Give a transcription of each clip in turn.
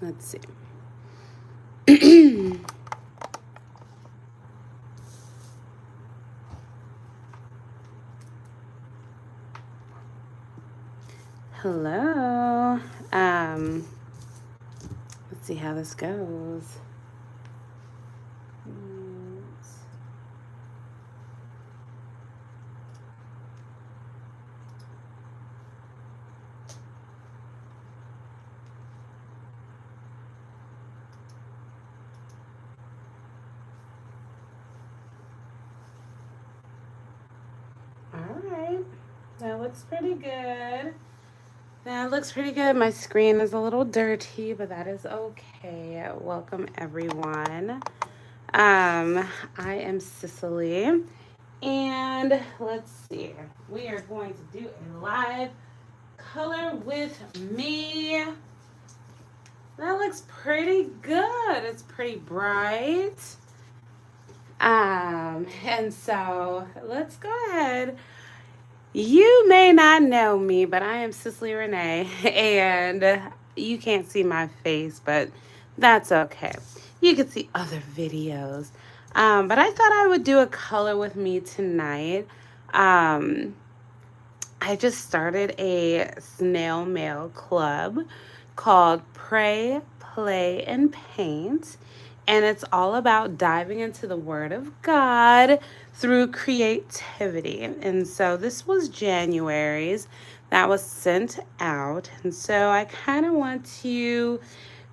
Let's see. Hello. Let's see how this goes. Alright, that looks pretty good. That looks pretty good. My screen is a little dirty, but that is okay. Welcome everyone. I am Cicely, and let's see. We are going to do a live color with me. That looks pretty good. It's pretty bright. And so let's go ahead. You may not know me, but I am CicelyRenee, and you can't see my face, but that's okay. You can see other videos. But I thought I would do a color with me tonight. I just started a snail mail club called Pray, Play, and Paint. And it's all about diving into the Word of God through creativity. And so this was January's that was sent out. And so I kind of want to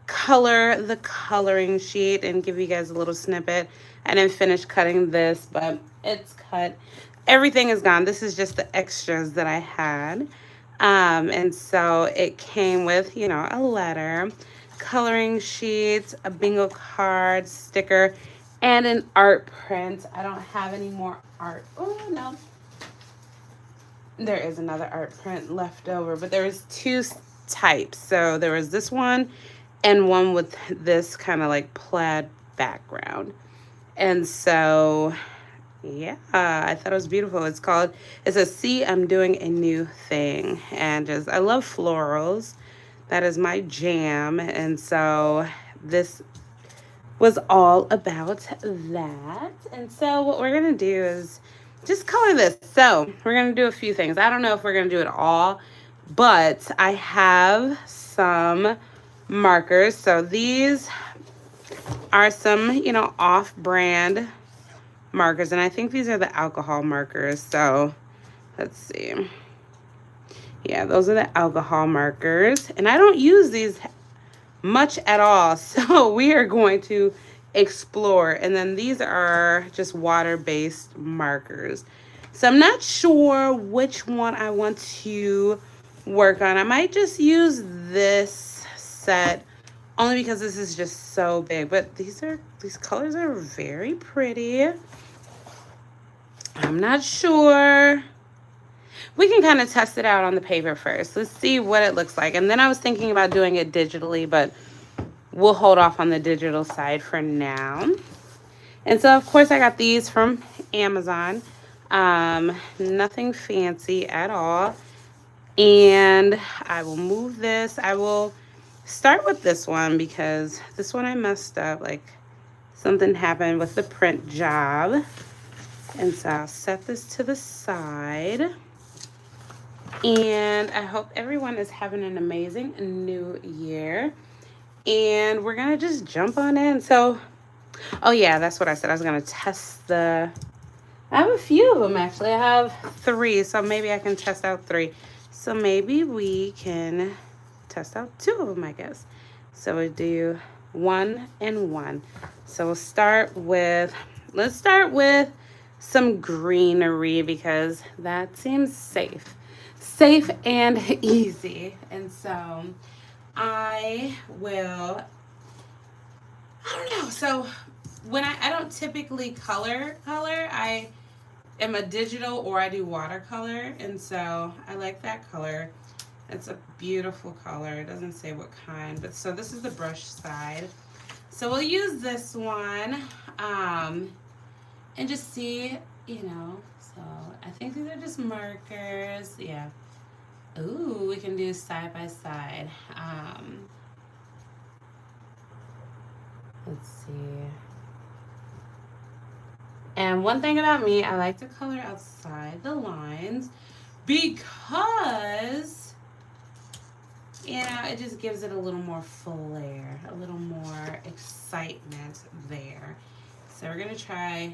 color the coloring sheet and give you guys a little snippet. I didn't finish cutting this, but it's cut. Everything is gone. This is just the extras that I had. And so it came with, a letter, coloring sheets, a bingo card, sticker, and an art print. I don't have any more art. Oh, no. There is another art print left over, but there was two types. So there was this one and one with this kind of like plaid background. And so, yeah, I thought it was beautiful. It says, "See, I'm doing a new thing." And I love florals. That is my jam. And so this was all about that. And so what we're going to do is just color this. So we're going to do a few things. I don't know if we're going to do it all, but I have some markers. So these are some, off-brand markers. And I think these are the alcohol markers. So let's see. Yeah, those are the alcohol markers. And I don't use these much at all. So we are going to explore. And then these are just water-based markers. So I'm not sure which one I want to work on. I might just use this set only because this is just so big. But these colors are very pretty. I'm not sure. We can kind of test it out on the paper first. Let's see what it looks like. And then I was thinking about doing it digitally, but we'll hold off on the digital side for now. And so, of course, I got these from Amazon. Nothing fancy at all. And I will move this. I will start with this one because this one I messed up. Like, something happened with the print job. And so I'll set this to the side. And I hope everyone is having an amazing new year. And we're going to just jump on in. So, oh yeah, that's what I said. I was going to test I have a few of them actually. I have 3, so maybe I can test out 3. So maybe we can test out 2 of them, I guess. So we do 1 and 1. So let's start with some greenery because that seems safe and easy. And so I don't know. So when I don't typically color, I am a digital or I do watercolor. And so I like that color. It's a beautiful color. It doesn't say what kind, but so this is the brush side. So we'll use this one and just see, so I think these are just markers. Yeah. Ooh, we can do side by side. Let's see. And one thing about me, I like to color outside the lines because, it just gives it a little more flair, a little more excitement there. So we're going to try.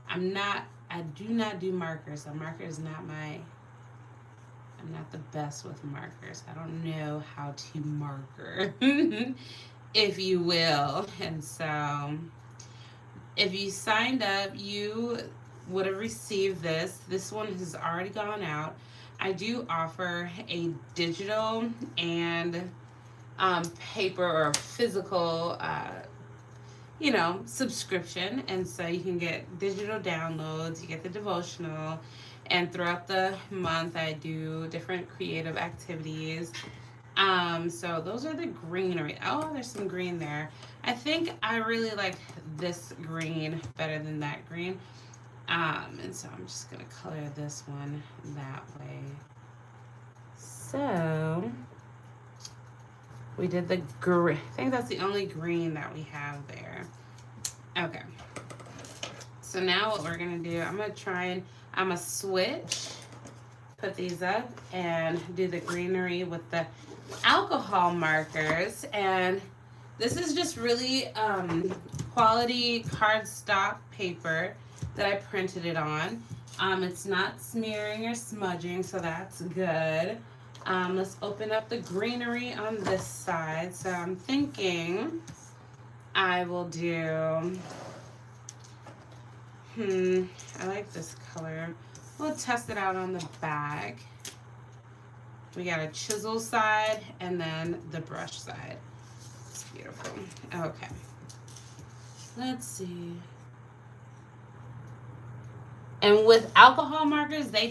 I do not do markers. So marker is not I'm not the best with markers. I don't know how to marker, if you will. And so if you signed up, you would have received this. This one has already gone out. I do offer a digital and paper or physical, subscription. And so you can get digital downloads, you get the devotional, and throughout the month, I do different creative activities. So those are the greenery. Oh, there's some green there. I think I really like this green better than that green. And so I'm just gonna color this one that way. So we did the green. I think that's the only green that we have there. Okay. So now what we're gonna do, I'm gonna switch, put these up, and do the greenery with the alcohol markers. And this is just really quality cardstock paper that I printed it on. It's not smearing or smudging, so that's good. Let's open up the greenery on this side. So I'm thinking I will do, I like this color. We'll test it out on the back. We got a chisel side and then the brush side. It's beautiful. Okay. Let's see. And with alcohol markers, they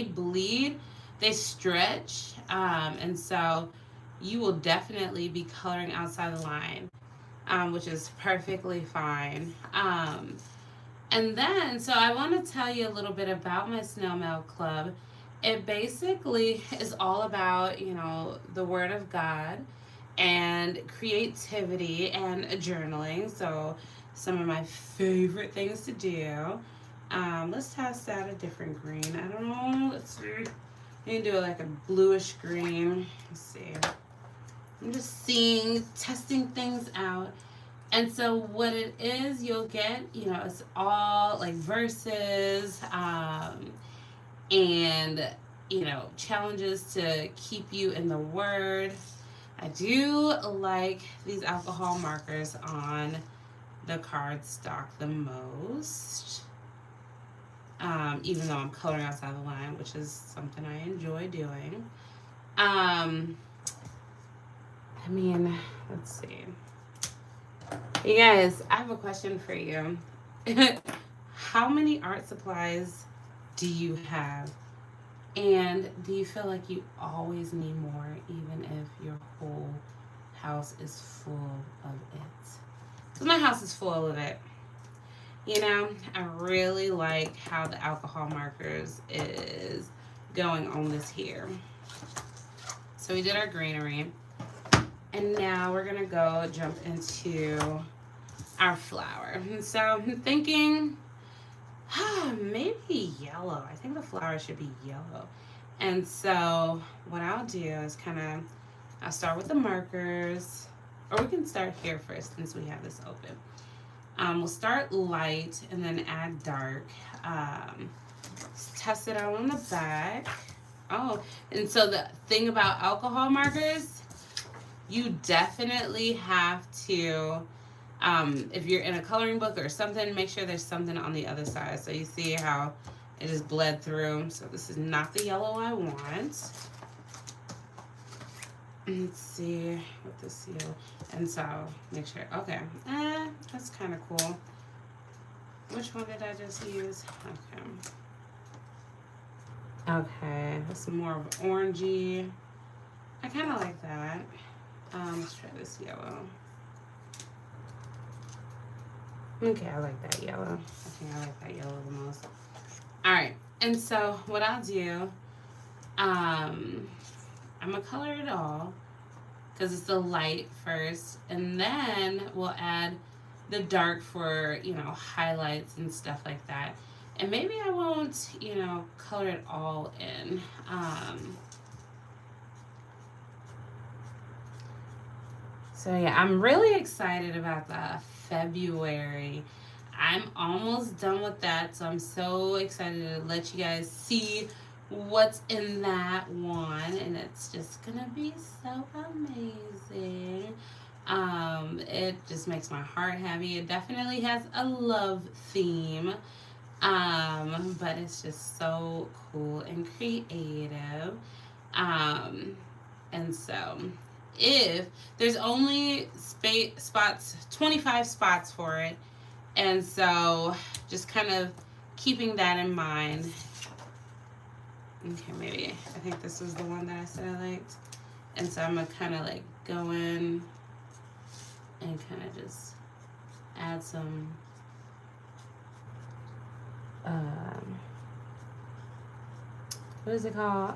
bleed, they stretch, and so you will definitely be coloring outside the line, which is perfectly fine. And then, so I want to tell you a little bit about my Snail Mail Club. It basically is all about, the Word of God and creativity and journaling. So some of my favorite things to do. Let's test out a different green. I don't know. Let's see. You can do like a bluish green. Let's see. I'm just testing things out. And so what it is, you'll get, it's all like verses, and, challenges to keep you in the Word. I do like these alcohol markers on the cardstock the most. Even though I'm coloring outside the line, which is something I enjoy doing. Let's see. You guys, I have a question for you. How many art supplies do you have? And do you feel like you always need more, even if your whole house is full of it? Because my house is full of it. I really like how the alcohol markers is going on this here. So we did our greenery. And now we're going to jump into our flower. And so I'm thinking, maybe yellow. I think the flower should be yellow. And so what I'll do is I'll start with the markers. Or we can start here first since we have this open. We'll start light and then add dark. Test it out on the back. Oh, and so the thing about alcohol markers, you definitely have to, if you're in a coloring book or something, make sure there's something on the other side. So you see how it just bled through. So this is not the yellow I want. Let's see what this yellow. And so make sure, okay, that's kind of cool. Which one did I just use? Okay, that's more of orangey. I kind of like that. Let's try this yellow. Okay, I like that yellow. I think I like that yellow the most. All right, and so what I'll do, I'm gonna color it all, because it's the light first, and then we'll add the dark for, highlights and stuff like that. And maybe I won't, color it all in. So yeah, I'm really excited about the February. I'm almost done with that, so I'm so excited to let you guys see what's in that one, and it's just gonna be so amazing. It just makes my heart happy. It definitely has a love theme, but it's just so cool and creative. Um, and so, if there's only 25 spots for it, and so just kind of keeping that in mind. Okay, maybe I think this was the one that I said I liked, and so I'm gonna kind of like go in and kind of just add some um, what is it called,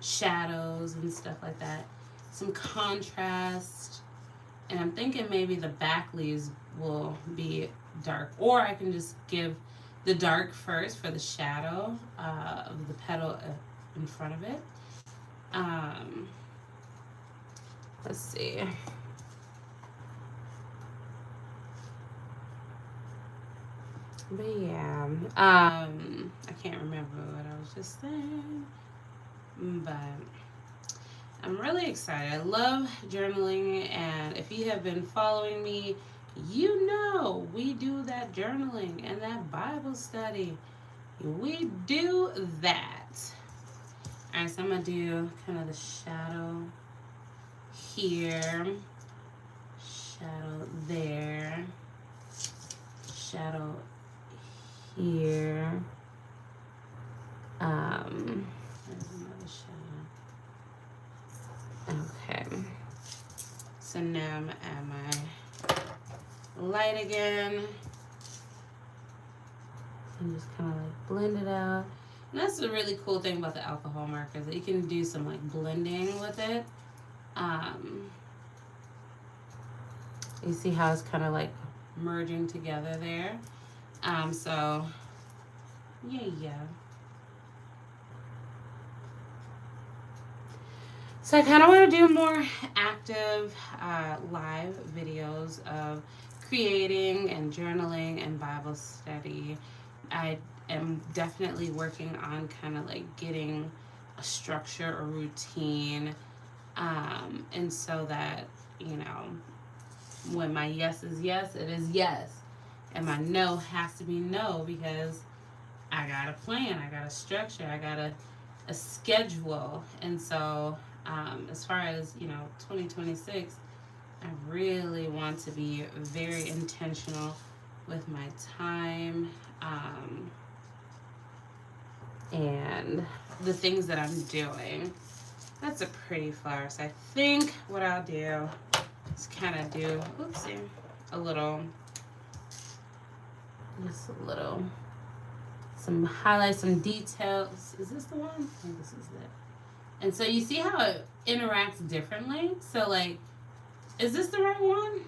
shadows and stuff like that, some contrast. And I'm thinking maybe the back leaves will be dark, or I can just give the dark first for the shadow of the petal in front of it. um, let's see. But yeah, I can't remember what I was just saying, but I'm really excited. I love journaling, and if you have been following me, you know we do that journaling and that Bible study. We do that. Alright, so I'm going to do kind of the shadow here, shadow there, shadow here. There's another shadow. Okay. So now I'm at my light again. And just kind of like blend it out. And that's the really cool thing about the alcohol markers, that you can do some like blending with it. You see how it's kind of like merging together there. So yeah. So I kind of want to do more active live videos of creating and journaling and Bible study. I am definitely working on kind of like getting a structure or routine, and so that, when my yes is yes, it is yes, and my no has to be no, because I got a plan, I got a structure, I got a schedule. And so, as far as 2026, I really want to be very intentional with my time, and the things that I'm doing. That's a pretty flower. So I think what I'll do is kind of do, oopsie, a little, just a little, some highlights, some details. Is this the one? I think this is it. And so you see how it interacts differently? So like, is this the right one?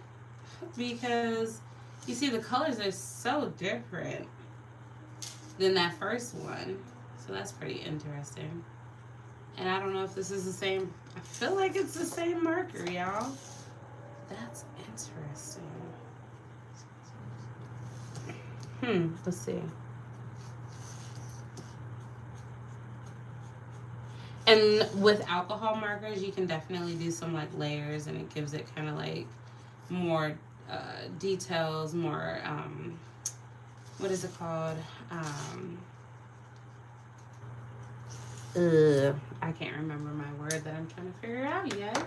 Because you see the colors are so different than that first one. So that's pretty interesting. And I don't know if this is the same. I feel like it's the same marker, y'all. That's interesting. Let's see. And with alcohol markers, you can definitely do some like layers, and it gives it kind of like more details, more, what is it called? I can't remember my word that I'm trying to figure out, you guys.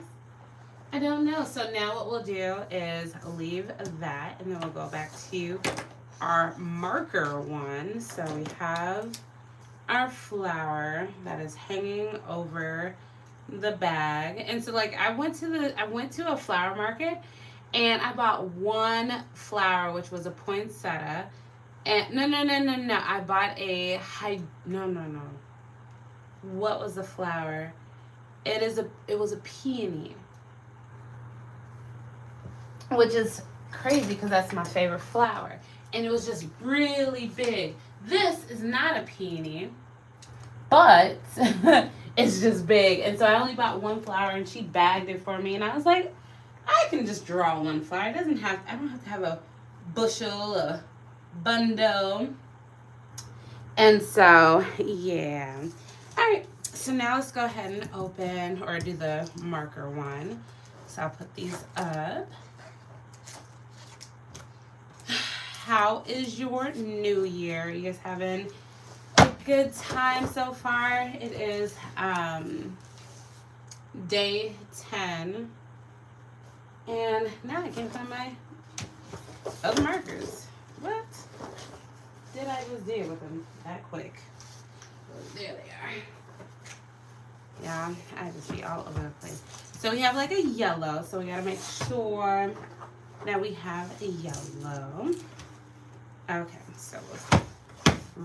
I don't know. So now what we'll do is leave that, and then we'll go back to our marker one. So we have our flower that is hanging over the bag. And so like I went to a flower market, and I bought one flower, which was a poinsettia. And no. I bought no. What was the flower? It was a peony. which is crazy because that's my favorite flower. And it was just really big. This is not a peony, but it's just big. And so I only bought one flower, and she bagged it for me. And I was like, I can just draw one flower. It doesn't have. I don't have to have a bushel, a bundle. And so, yeah. All right. So now let's go ahead and open or do the marker one. So I'll put these up. How is your new year? You guys having a good time so far? It is day 10. And now I can't find my other markers. What did I just do with them that quick? There they are. Yeah, I just be all over the place. So we have like a yellow. So we gotta make sure that we have a yellow. Okay, so we'll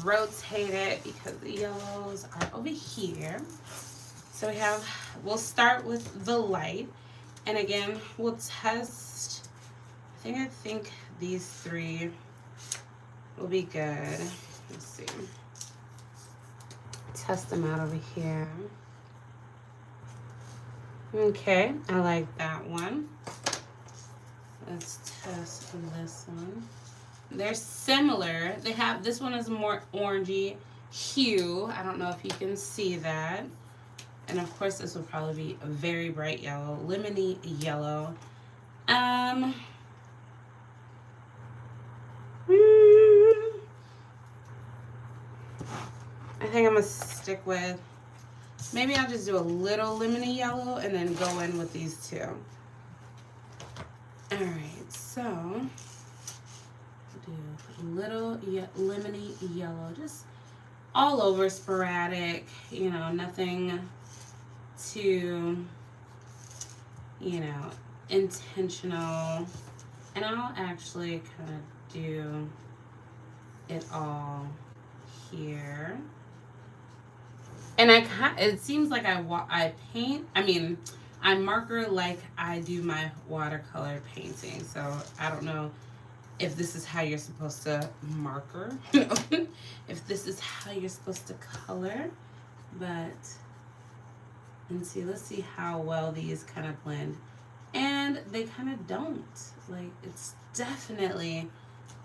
rotate it because the yellows are over here. So we'll start with the light. And again, we'll test, I think these 3 will be good. Let's see. Test them out over here. Okay, I like that one. Let's test this one. They're similar. This one is more orangey hue. I don't know if you can see that. And of course, this will probably be a very bright yellow, lemony yellow. I think I'm gonna stick with, maybe I'll just do a little lemony yellow and then go in with these 2. All right, so do a little lemony yellow, just all over, sporadic, nothing too, intentional. And I'll actually kind of do it all here. And it seems like I paint, I marker like I do my watercolor painting. So I don't know if this is how you're supposed to marker, if this is how you're supposed to color, but let's see how well these kind of blend. And they kind of don't. Like, it's definitely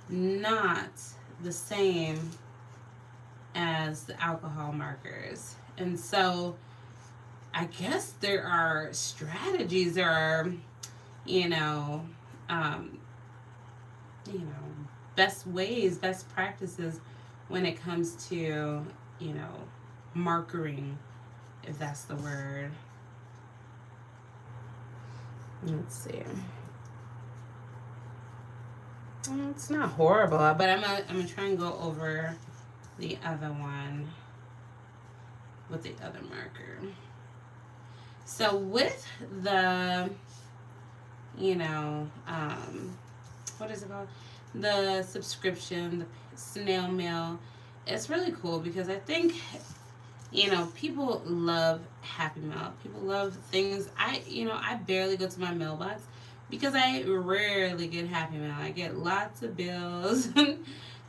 not the same as the alcohol markers. And so I guess there are strategies, there are, best ways, best practices when it comes to, markering, if that's the word. Let's see. It's not horrible, but I'm gonna try and go over the other one with the other marker. So with the, what is it called? The subscription, the snail mail, it's really cool because I think, people love Happy Mail. People love things. I barely go to my mailbox because I rarely get Happy Mail. I get lots of bills.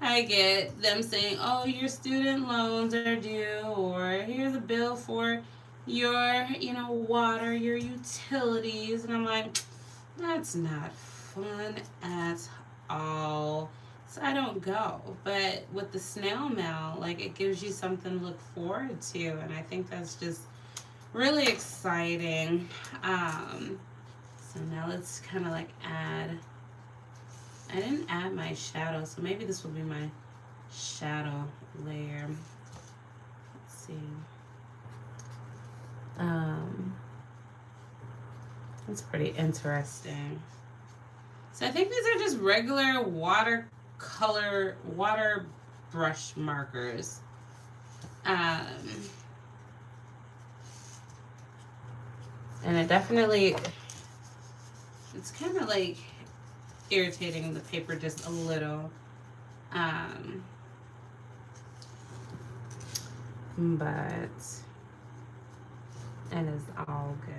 I get them saying, oh, your student loans are due, or here's a bill for your, water, your utilities. And I'm like, that's not fun at all. So I don't go. But with the snail mail, like, it gives you something to look forward to. And I think that's just really exciting. So now let's kind of like add, I didn't add my shadow, so maybe this will be my shadow layer. Let's see. That's pretty interesting. So I think these are just regular water brush markers. And it definitely, it's kind of like irritating the paper just a little. But it is all good.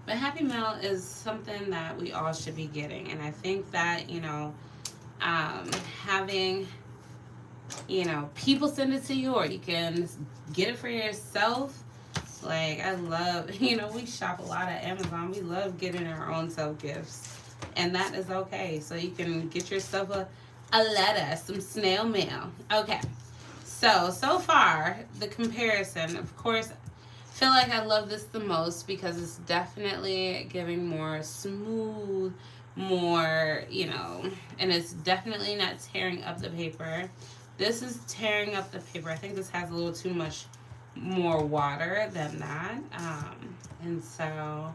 But Happy Mail is something that we all should be getting. And I think that, um, having, people send it to you or you can get it for yourself. Like, I love, we shop a lot at Amazon. We love getting our own self gifts. And that is okay. So you can get yourself a letter, some snail mail. Okay. So far, the comparison, of course, feel like I love this the most because it's definitely giving more smooth, more, and it's definitely not tearing up the paper. This is tearing up the paper. I think this has a little too much more water than that. And so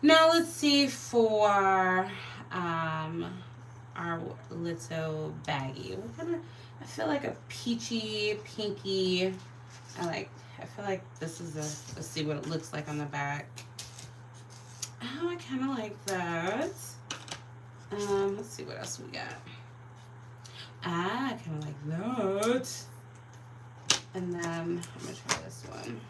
now let's see for our little baggie. We're gonna, I feel like a peachy, pinky. I like. I feel like this is a. Let's see what it looks like on the back. Oh, I kind of like that. Let's see what else we got. I kind of like that. And then I'm gonna try this one.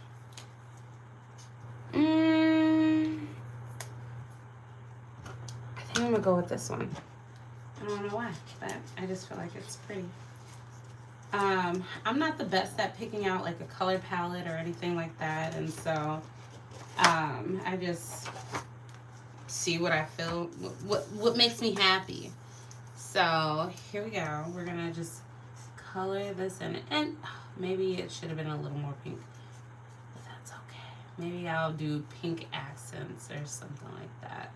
I think I'm gonna go with this one. I don't know why, but I just feel like it's pretty. I'm not the best at picking out like a color palette or anything like that, and so I just see what I feel, what makes me happy. So here we go. We're gonna just color this in, and maybe it should have been a little more pink, but that's okay. Maybe I'll do pink accents or something like that.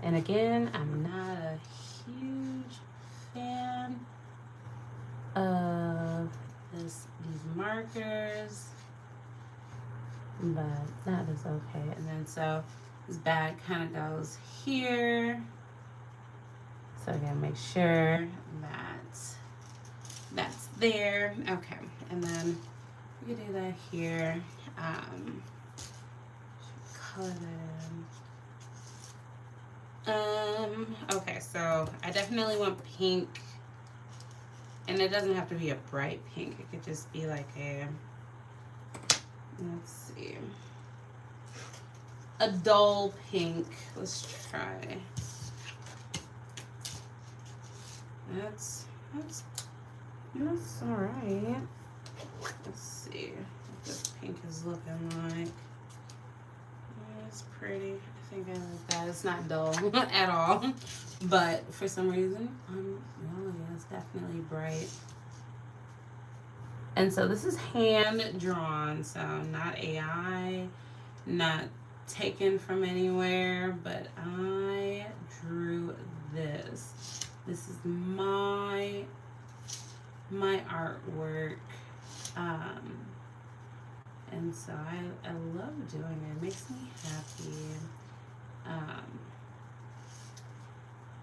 And again, I'm not a huge fan of these markers, but that is okay. And then so this bag kind of goes here. So I gotta make sure that that's there. Okay, and then we can do that here. Color that in. Okay, so I definitely want pink, and it doesn't have to be a bright pink. It could just be like let's see, a dull pink. Let's try. That's all right. Let's see what this pink is looking like. It's pretty. I think I like that. It's not dull at all, but for some reason, oh yeah, it's definitely bright. And so this is hand drawn, so not AI, not taken from anywhere, but I drew this. This is my artwork. And so I love doing it. It makes me happy.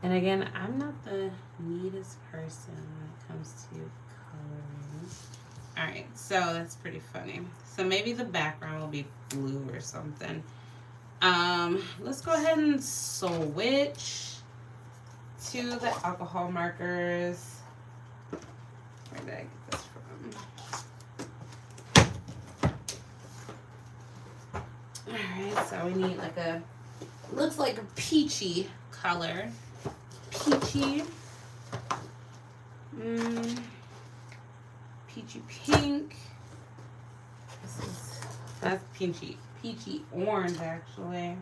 And again, I'm not the neatest person when it comes to coloring. Alright, so that's pretty funny. So maybe the background will be blue or something. Let's go ahead and switch to the alcohol markers. Where did I get this from? Alright, so we need like a, looks like a peachy color. Peachy. Peachy pink. That's peachy orange actually.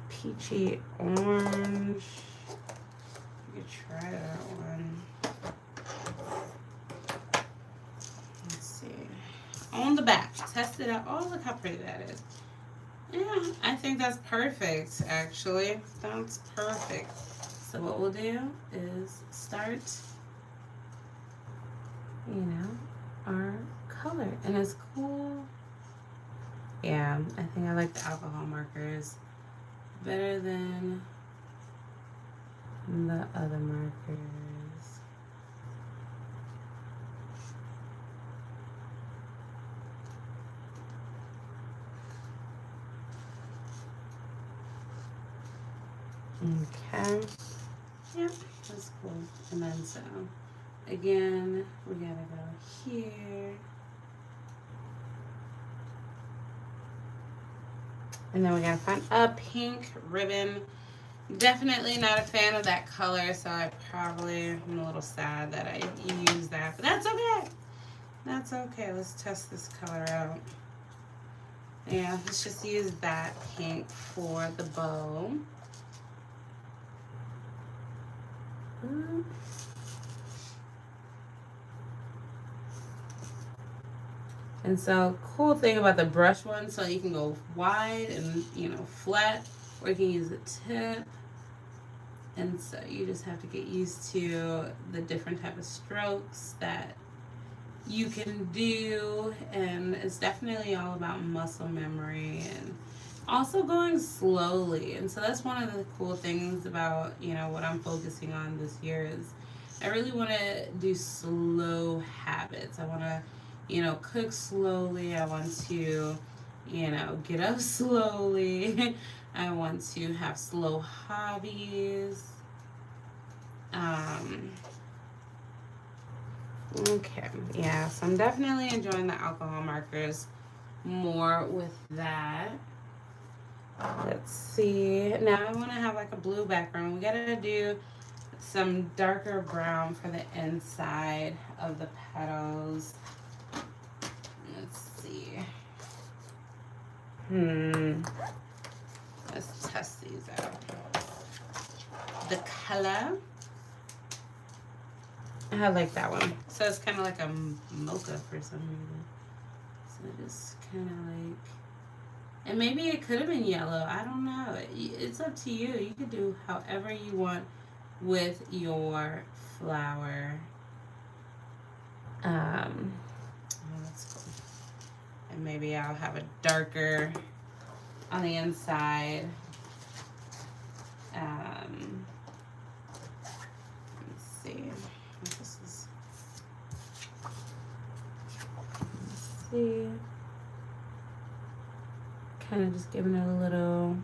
Peachy orange. You could try that one. Let's see. On the back, test it out. Oh, look how pretty that is. Yeah, I think that's perfect, actually. That's perfect. So what we'll do is start, our color. And it's cool. Yeah, I think I like the alcohol markers better than the other markers. Okay. Yep, that's cool. And then so, again, we gotta go here. And then we gotta find a pink ribbon. Definitely not a fan of that color, so I'm a little sad that I used that, but that's okay. That's okay. Let's test this color out. Yeah, let's just use that pink for the bow. And so, cool thing about the brush one, so you can go wide and, flat, or you can use a tip. And so you just have to get used to the different type of strokes that you can do. And it's definitely all about muscle memory and also going slowly. And so that's one of the cool things about, what I'm focusing on this year is I really want to do slow habits. I want to, cook slowly. I want to, get up slowly. I want to have slow hobbies. Okay, yeah, so I'm definitely enjoying the alcohol markers more with that. Let's see. Now I want to have like a blue background. We gotta do some darker brown for the inside of the petals. Let's see. Let's test these out. The color. I like that one. So it's kind of like a mocha for some reason. So just kind of like, and maybe it could have been yellow. I don't know. It's up to you. You could do however you want with your flower. That's cool. And maybe I'll have a darker on the inside. Let's see. This is. Let's see. Kind of just giving it a little.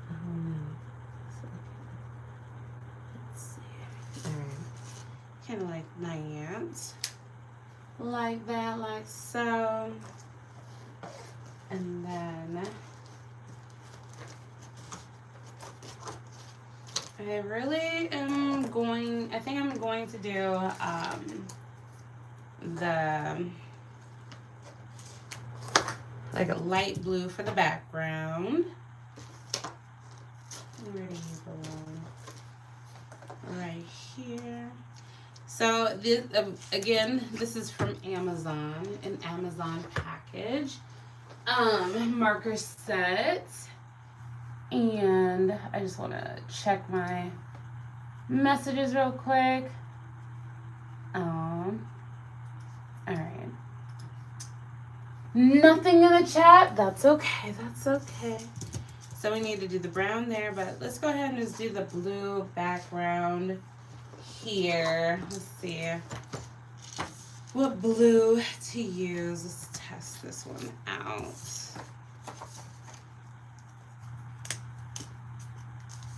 I don't know. Let's see. All right. Kind of like that. Like that, like so. And then I really am going, I think I'm going to do like a light blue for the background. Where do you belong? Right here. So this again, this is from Amazon, an Amazon package. Marker set. And I just want to check my messages real quick. All right. Nothing in the chat. That's okay. That's okay. So we need to do the brown there, but let's go ahead and just do the blue background here. Let's see what blue to use. Let's test this one out.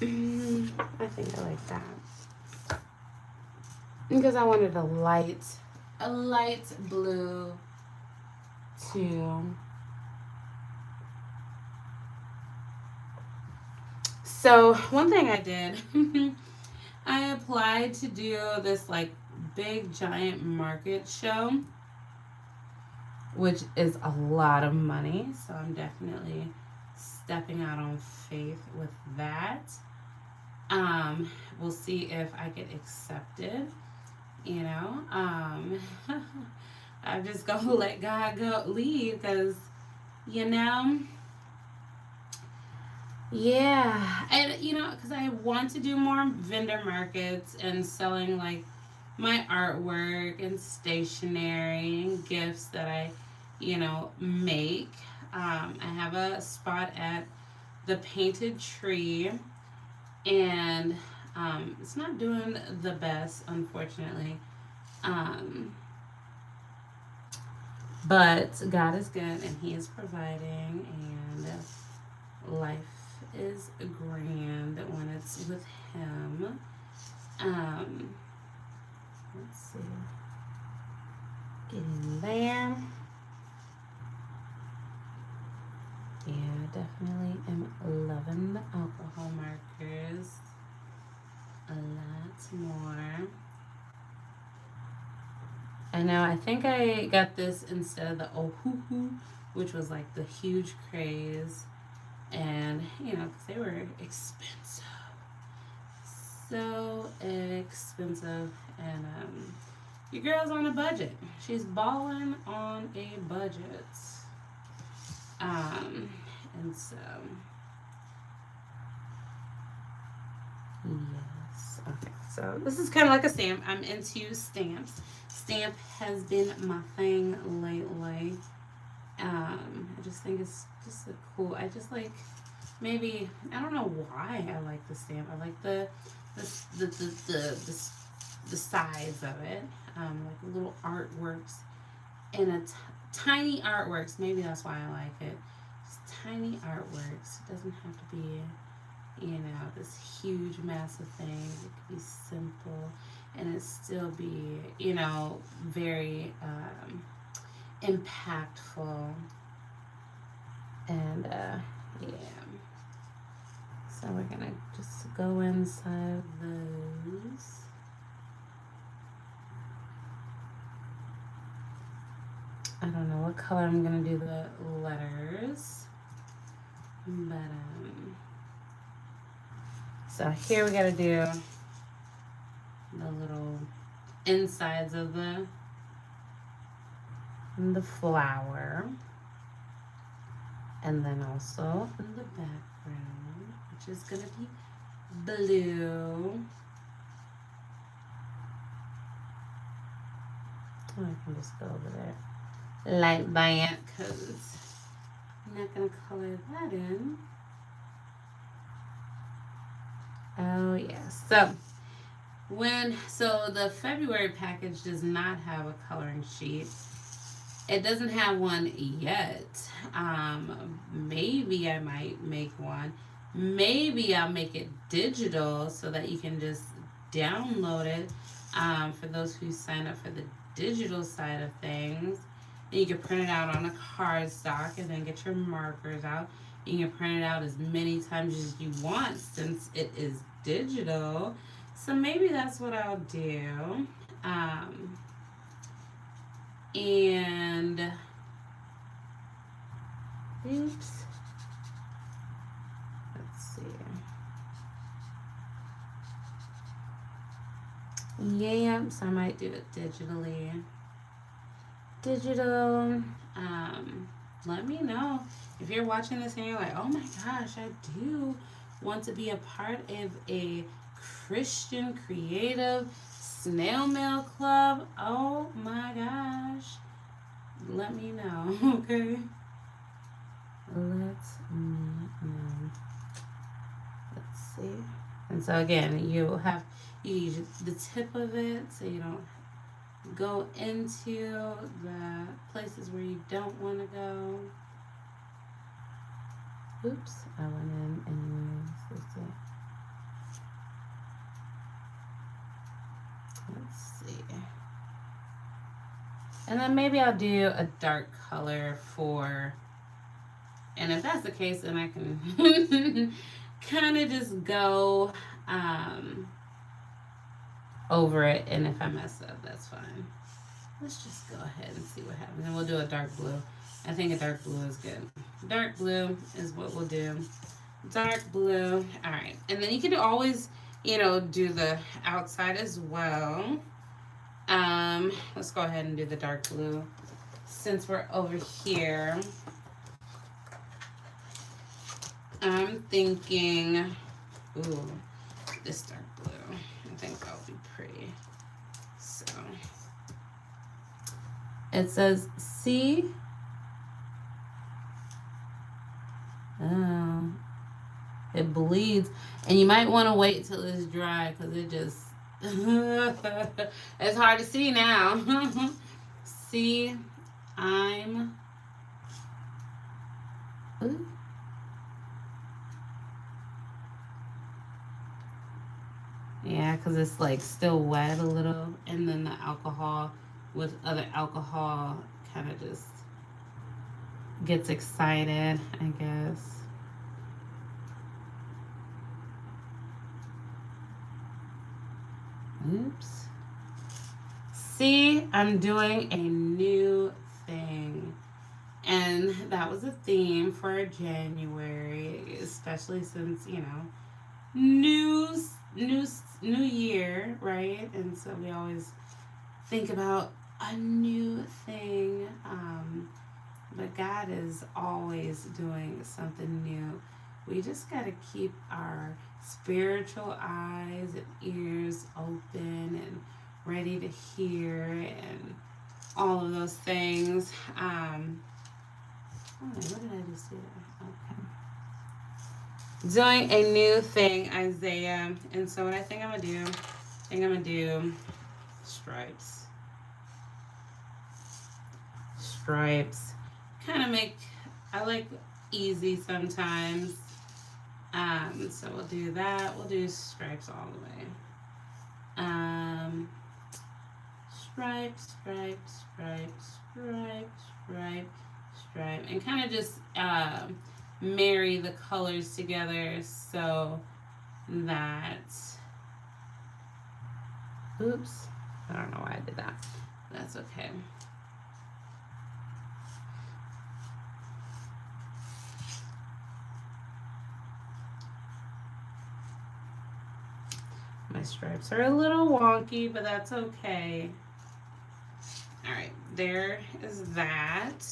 I think I like that because I wanted a light blue too. So one thing I did, I applied to do this like big giant market show, which is a lot of money. So I'm definitely stepping out on faith with that. We'll see if I get accepted, I'm just gonna let God lead because, yeah. And, because I want to do more vendor markets and selling like my artwork and stationery and gifts that I, make. I have a spot at the Painted Tree, and it's not doing the best, unfortunately. But God is good, and He is providing, and life is grand when it's with him. Um, let's see. Getting there. Yeah, definitely am loving the alcohol markers a lot more. I know, I think I got this instead of the Ohuhu, which was like the huge craze. And, you know, because they were expensive. So expensive. And your girl's on a budget. She's balling on a budget. And so, yes. Okay, so this is kind of like a stamp. I'm into stamps. Stamp has been my thing lately. I just think it's just a cool. I just like maybe I don't know why I like the stamp. I like the the the the, the, the size of it. Like little artworks and tiny artworks. Maybe that's why I like it. Just tiny artworks. It doesn't have to be, you know, this huge, massive thing. It could be simple and it still be, you know, very impactful. And yeah. So we're gonna just go inside those. I don't know what color I'm gonna do the letters, but so here we gotta do the little insides of the flower, and then also in the background, which is gonna be blue. Oh, I can just go over there like that because I'm not gonna color that in. Oh yes. So the February package does not have a coloring sheet. It doesn't have one yet. Maybe I might make one. Maybe I'll make it digital so that you can just download it. For those who sign up for the digital side of things, and you can print it out on a cardstock and then get your markers out. You can print it out as many times as you want since it is digital. So maybe that's what I'll do. And oops. Let's see. Yeah, so I might do it digitally. Digital. Let me know if you're watching this and you're like, oh my gosh, I do want to be a part of a Christian creative snail mail club. Oh my gosh. Let me know, okay? Let me know. Let's see. And so again, you use the tip of it so you don't go into the places where you don't want to go. Oops, I went in anyways. Let's see. And then maybe I'll do a dark color for, and if that's the case, then I can kind of just go over it, and if I mess up, that's fine. Let's just go ahead and see what happens, and we'll do a dark blue. I think a dark blue is good. Dark blue is what we'll do. Dark blue. All right, and then you can always, you know, do the outside as well. Let's go ahead and do the dark blue since we're over here. I'm thinking, ooh, this dark blue. I think that'll be pretty. So it says, see. Oh, it bleeds, and you might want to wait till it's dry because it just it's hard to see now. See, I'm ooh. because it's like still wet a little, and then the alcohol with other alcohol kind of just gets excited, I guess. Oops. See, I'm doing a new thing. And that was a theme for January, especially since, new new new year, right? And so we always think about a new thing. But God is always doing something new. We just got to keep our spiritual eyes and ears open and ready to hear and all of those things. Oh, what did I just do? Okay. Doing a new thing, Isaiah. And so what I think I'm going to do, stripes. Stripes. Kind of make, I like easy sometimes. So we'll do that. We'll do stripes all the way. Stripes, stripes, stripes, stripes, stripes, stripe, and kind of just marry the colors together so that, oops, I don't know why I did that. That's okay. My stripes are a little wonky, but that's okay. All right, there is that.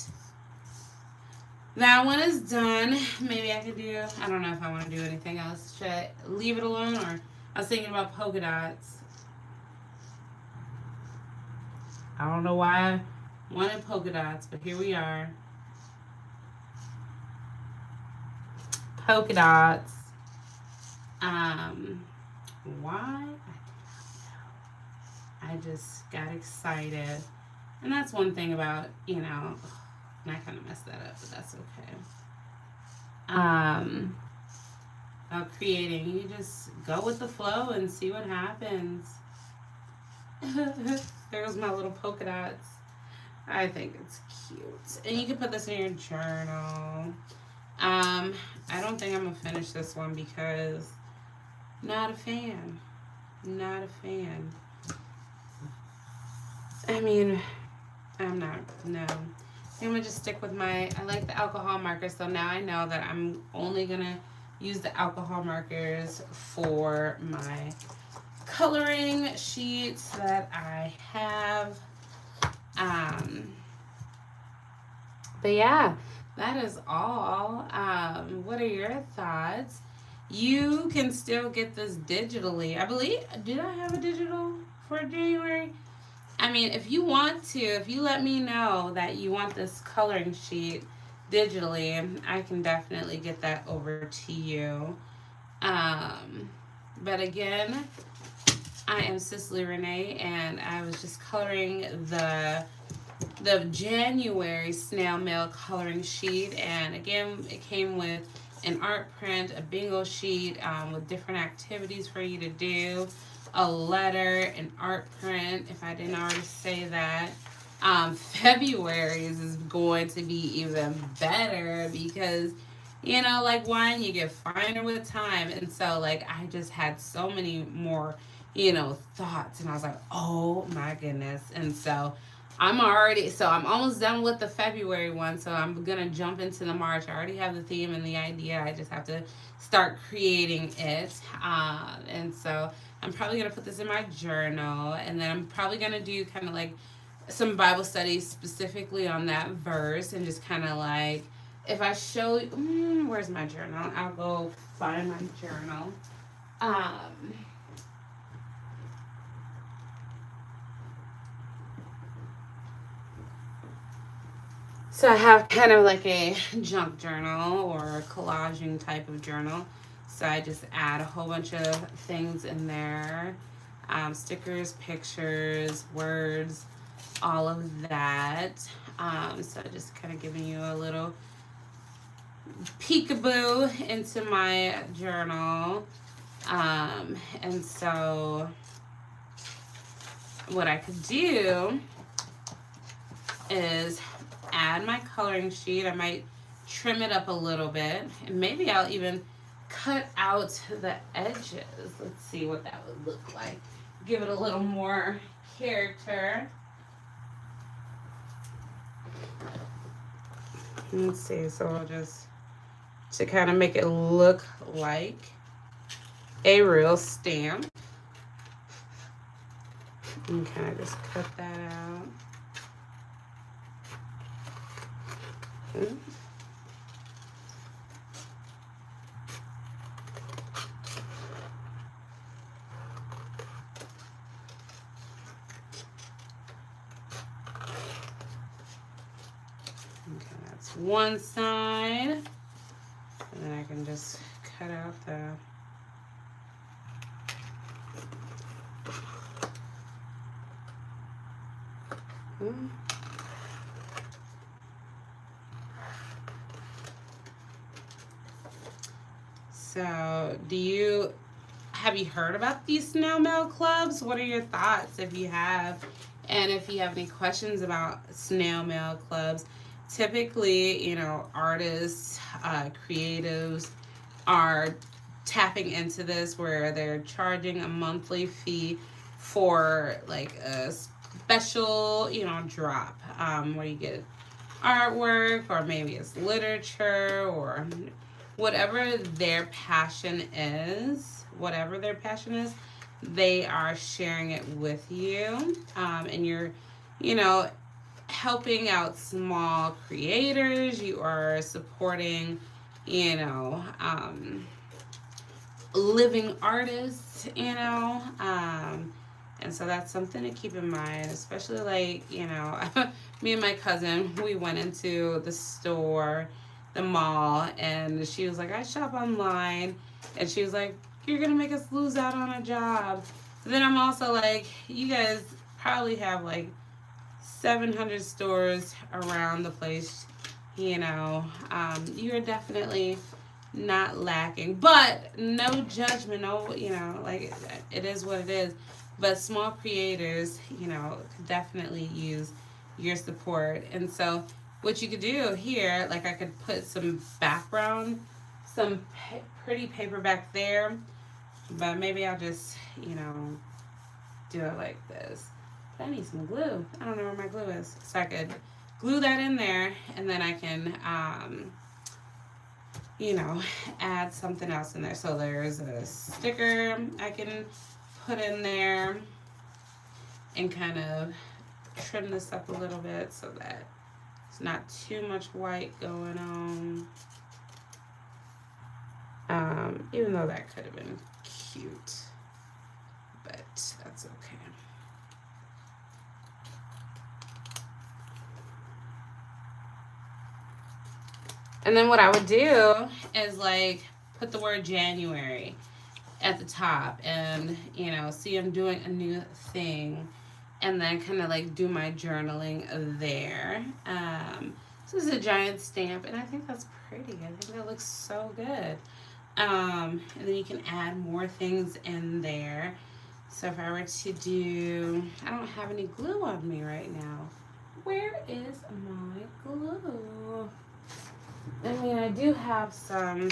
That one is done. Maybe I could do, I don't know if I want to do anything else. Should I leave it alone, or I was thinking about polka dots. I don't know why I wanted polka dots, but here we are. Polka dots. Why? I just got excited. And that's one thing about, and I kind of messed that up, but that's okay. About creating, you just go with the flow and see what happens. There's my little polka dots. I think it's cute. And you can put this in your journal. I don't think I'm going to finish this one because not a fan. Not a fan. I mean, I'm not. No. I'm going to just stick with I like the alcohol markers. So now I know that I'm only going to use the alcohol markers for my coloring sheets that I have. But yeah, that is all. What are your thoughts? You can still get this digitally. I believe, did I have a digital for January? I mean, if you want to, if you let me know that you want this coloring sheet digitally, I can definitely get that over to you. But again, I am CicelyRenee, and I was just coloring the January snail mail coloring sheet. And again, it came with an art print, a bingo sheet with different activities for you to do, a letter, an art print, if I didn't already say that. February's is going to be even better because, like wine, you get finer with time. And so, like, I just had so many more, thoughts. And I was like, oh my goodness. And so, I'm almost done with the February one. So, I'm going to jump into the March. I already have the theme and the idea. I just have to start creating it. And so, I'm probably going to put this in my journal. And then I'm probably going to do kind of like some Bible studies specifically on that verse, and just kind of like, if I show you, where's my journal? I'll go find my journal. So I have kind of like a junk journal or a collaging type of journal. So I just add a whole bunch of things in there. Stickers, pictures, words, all of that. So just kind of giving you a little peekaboo into my journal. And so what I could do is add my coloring sheet. I might trim it up a little bit, and maybe I'll even cut out the edges. Let's see what that would look like. Give it a little more character. Let's see, so I'll just, to kind of make it look like a real stamp, and kind of just cut that out. Okay. Okay, that's one side, and then I can just cut out the So, have you heard about these snail mail clubs? What are your thoughts if you have? And if you have any questions about snail mail clubs, typically, artists, creatives are tapping into this where they're charging a monthly fee for like a special, drop, where you get artwork, or maybe it's literature, or whatever their passion is, they are sharing it with you. And you're, you know, helping out small creators. You are supporting, you know, living artists, and so that's something to keep in mind, especially like, me and my cousin, we went into the store, the mall, and she was like, I shop online. And she was like, you're going to make us lose out on a job. So then I'm also like, you guys probably have like 700 stores around the place, you're definitely not lacking, but no judgment, no, like, it is what it is. But small creators, could definitely use your support. And so what you could do here, like, I could put some background, some pretty paper back there, but maybe I'll just, do it like this. But I need some glue. I don't know where my glue is. So I could glue that in there, and then I can, add something else in there. So there's a sticker I can put in there and kind of trim this up a little bit so that it's not too much white going on. Even though that could have been cute, but that's okay. And then what I would do is like put the word January at the top, and see I'm doing a new thing, and then kind of like do my journaling there. This is a giant stamp, and I think that's pretty. I think that looks so good. And then you can add more things in there. So if I were to do, I don't have any glue on me right now. Where is my glue? I mean, I do have some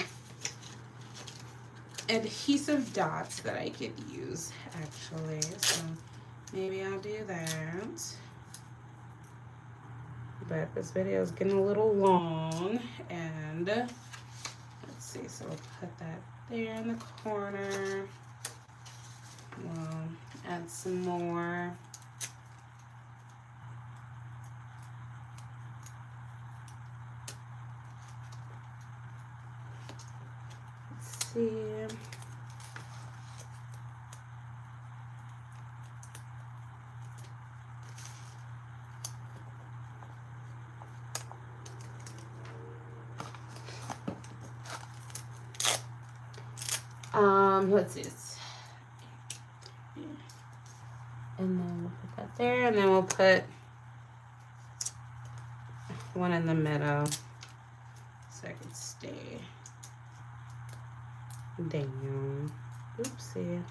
adhesive dots that I could use, actually. So maybe I'll do that. But this video is getting a little long, and let's see. So we'll put that there in the corner. We'll add some more. Let's see. Let's see. And then we'll put that there, and then we'll put one in the middle so I can stay down. Oopsie.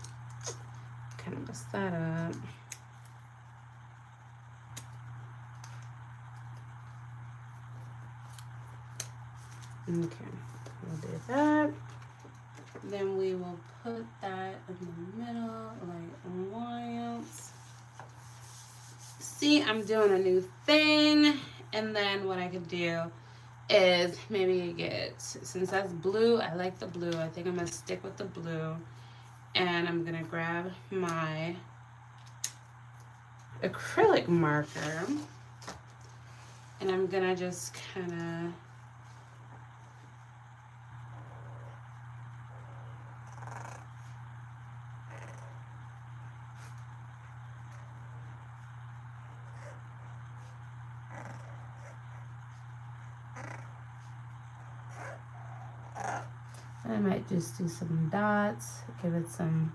Kind of messed that up. Okay, we'll do that. Then we will put that in the middle, like once. See, I'm doing a new thing. And then what I could do is maybe get, since that's blue, I like the blue. I think I'm going to stick with the blue. And I'm going to grab my acrylic marker. And I'm going to just kind of I might just do some dots, give it some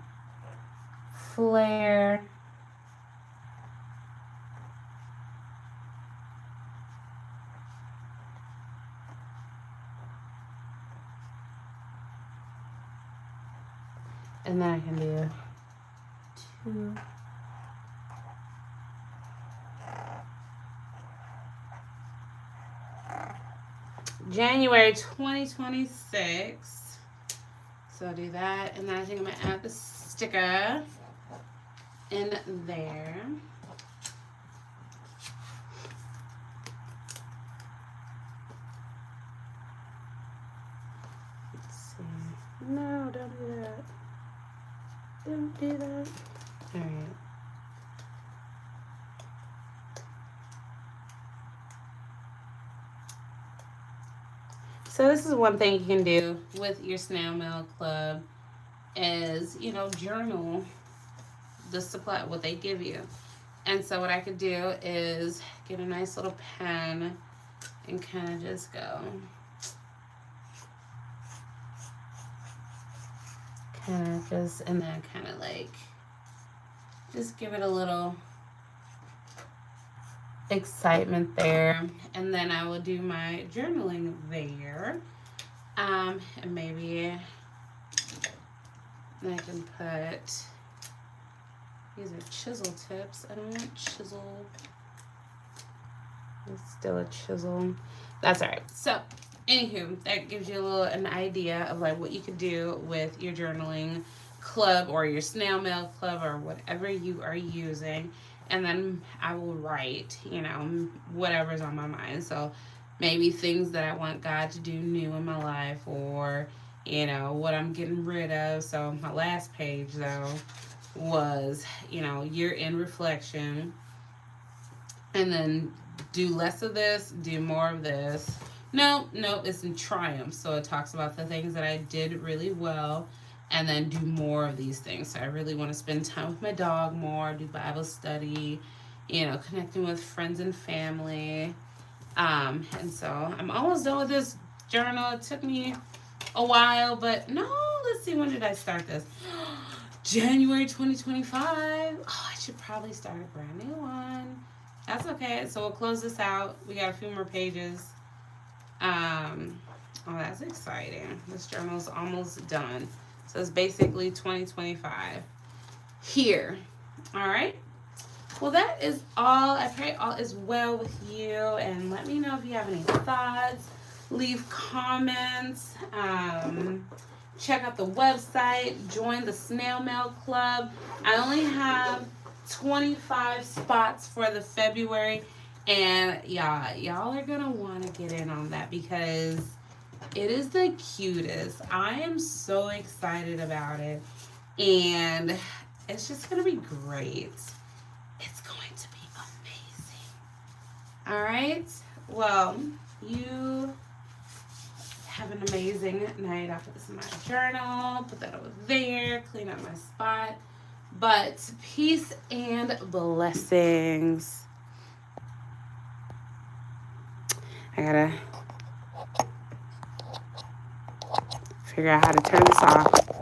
flair. And then I can do 2. January 2026. So I'll do that. And then I think I'm going to add the sticker in there. Let's see. No, don't do that. Don't do that. All right. So this is one thing you can do with your snail mail club is, journal the supply, what they give you. And so what I could do is get a nice little pen and kind of just go. And then kind of like, just give it a little excitement there. And then I will do my journaling there. And maybe I can put, these are chisel tips. I don't want chisel. It's still a chisel. That's all right. So anywho, that gives you an idea of like what you could do with your journaling club or your snail mail club or whatever you are using. And then I will write, whatever's on my mind. So maybe things that I want God to do new in my life, or, what I'm getting rid of. So my last page, though, was, year in reflection. And then do less of this, do more of this. No, it's in triumph. So it talks about the things that I did really well, and then do more of these things. So I really want to spend time with my dog more, do Bible study, connecting with friends and family. And so I'm almost done with this journal. It took me a while, but no, let's see, when did I start this? January 2025. Oh, I should probably start a brand new one. That's okay. So we'll close this out. We got a few more pages. Oh, that's exciting. This journal's almost done. So it's basically 2025 here. All right. Well, that is all. I pray all is well with you. And let me know if you have any thoughts. Leave comments. Check out the website. Join the Snail Mail Club. I only have 25 spots for the February. And y'all are going to want to get in on that because it is the cutest. I am so excited about it. And it's just going to be great. It's going to be amazing. All right. Well, you have an amazing night. I'll put this in my journal. Put that over there. Clean up my spot. But peace and blessings. I gotta figure out how to turn this off.